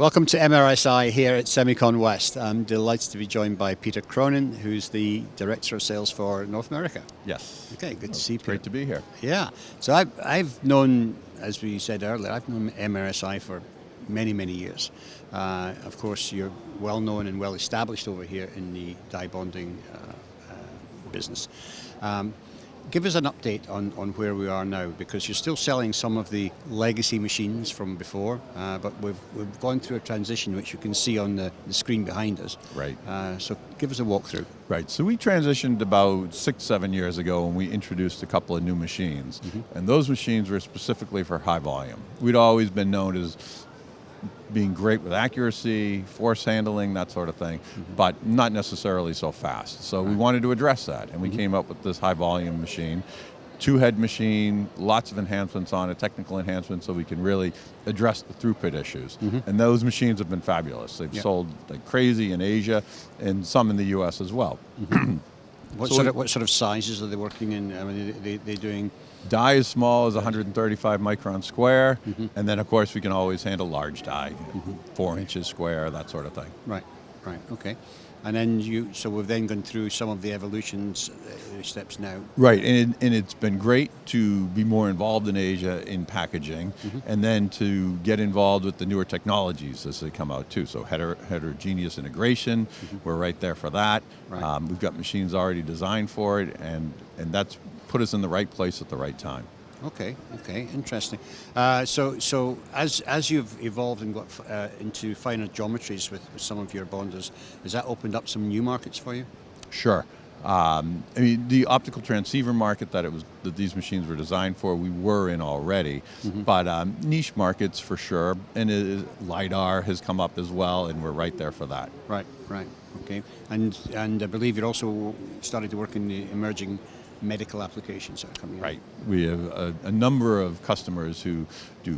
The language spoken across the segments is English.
Welcome to MRSI here at Semicon West. I'm delighted to be joined by Peter Cronin, who's the Director of Sales for North America. Yes. Okay, good to see you, Peter. Great to be here. Yeah. So I've known, as we said earlier, I've known MRSI for many, many years. Of course, you're well known and well established over here in the die bonding business. Give us an update on where we are now, because you're still selling some of the legacy machines from before, but we've gone through a transition, which you can see on the screen behind us. Right. So give us a walkthrough. Right. So we transitioned about 6-7 years ago when we introduced a couple of new machines. And those machines were specifically for high volume. We'd always been known as being great with accuracy, force handling, that sort of thing, but not necessarily so fast. So we wanted to address that, and we came up with this high volume machine, 2-head machine, lots of enhancements on it, technical enhancements, so we can really address the throughput issues. And those machines have been fabulous. They've sold like crazy in Asia and some in the US as well. What sort of sizes are they working in? I mean, they're doing... Die as small as 135 micron square, and then of course we can always handle large die, 4 inches square, that sort of thing. Right, okay. And then so we've then gone through some of the evolutions steps now. Right, and it's been great to be more involved in Asia in packaging, and then to get involved with the newer technologies as they come out too. So heterogeneous integration, we're right there for that. Right. We've got machines already designed for it, and that's put us in the right place at the right time. Okay, interesting. So as you've evolved and got into finer geometries with some of your bonders, has that opened up some new markets for you? Sure. I mean, the optical transceiver market that these machines were designed for, we were in already, but niche markets for sure, and LiDAR has come up as well, and we're right there for that. Right. Okay, and I believe you're also starting to work in the emerging medical applications that are coming out. Right. We have a number of customers who do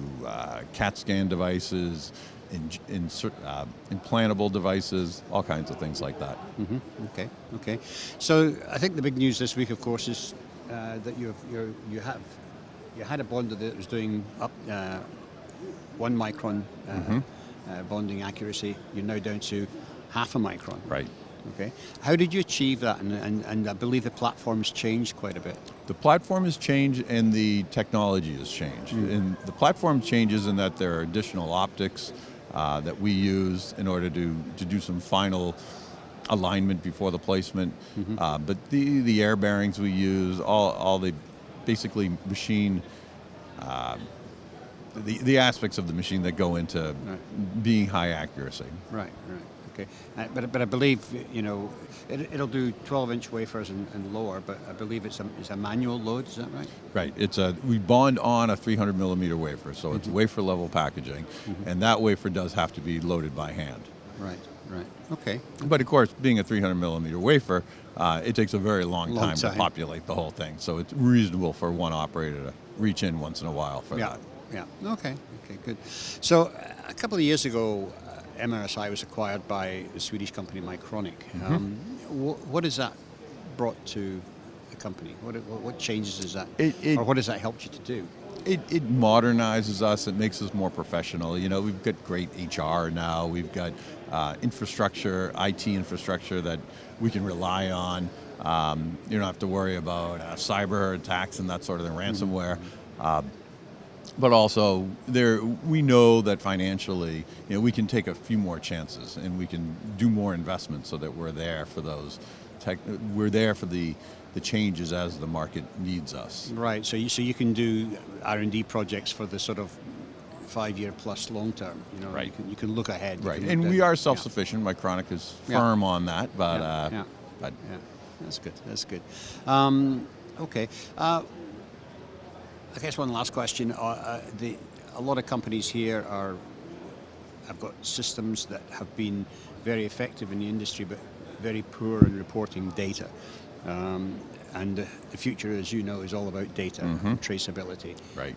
CAT scan devices, implantable devices, all kinds of things like that. Okay. So I think the big news this week, of course, is that you had a bonder that was doing up 1 micron bonding accuracy. You're now down to half a micron. Right. Okay. How did you achieve that? And I believe the platform's changed quite a bit. The platform has changed and the technology has changed. And the platform changes in that there are additional optics that we use in order to do some final alignment before the placement. But the air bearings we use, all the basically machine, the aspects of the machine that go into being high accuracy. Right. Okay, but I believe it'll do 12-inch wafers and lower, but I believe it's a manual load. Is that right? Right. We bond on a 300 millimeter wafer, so it's wafer level packaging, and that wafer does have to be loaded by hand. Right. Okay. But of course, being a 300 millimeter wafer, it takes a very long time to populate the whole thing. So it's reasonable for one operator to reach in once in a while for that. Yeah. Okay. Good. So a couple of years ago, MRSI was acquired by the Swedish company Mycronic. What has that brought to the company? What changes is that, or what has that helped you to do? It modernizes us. It makes us more professional. We've got great HR now. We've got infrastructure, IT infrastructure that we can rely on. You don't have to worry about cyber attacks and that sort of thing, ransomware. But also, we know that financially, we can take a few more chances and we can do more investments so that we're there for those. We're there for the changes as the market needs us. Right. So you can do R&D projects for the sort of 5-year plus long term. Right. You can look ahead. Right. And we are self-sufficient. Mycronic is firm on that. But that's good. Okay. I guess one last question. A lot of companies here have got systems that have been very effective in the industry, but very poor in reporting data. and the future, as you know, is all about data and traceability. Right.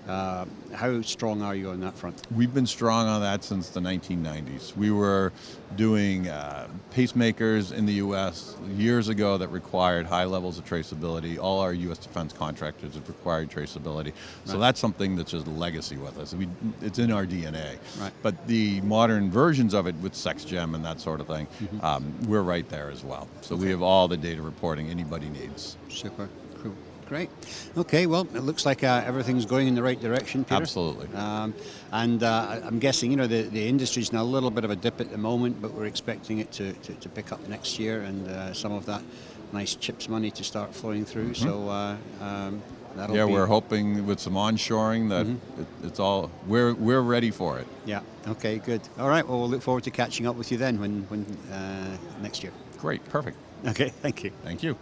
How strong are you on that front? We've been strong on that since the 1990s. We were doing pacemakers in the U.S. years ago that required high levels of traceability. All our U.S. defense contractors have required traceability. So that's something that's just a legacy with us. It's in our DNA. Right. But the modern versions of it with SexGem and that sort of thing, we're right there as well. So we have all the data reporting anybody needs. Super. Cool. Great. Okay, well, it looks like everything's going in the right direction, Peter. Absolutely. And I'm guessing, you know, the industry's in a little bit of a dip at the moment, but we're expecting it to pick up next year, and some of that nice CHIPS money to start flowing through. So that'll be... we're hoping with some onshoring that it's all, we're ready for it. Yeah, okay, good. All right, well, we'll look forward to catching up with you then when next year. Great, perfect. Okay, thank you. Thank you.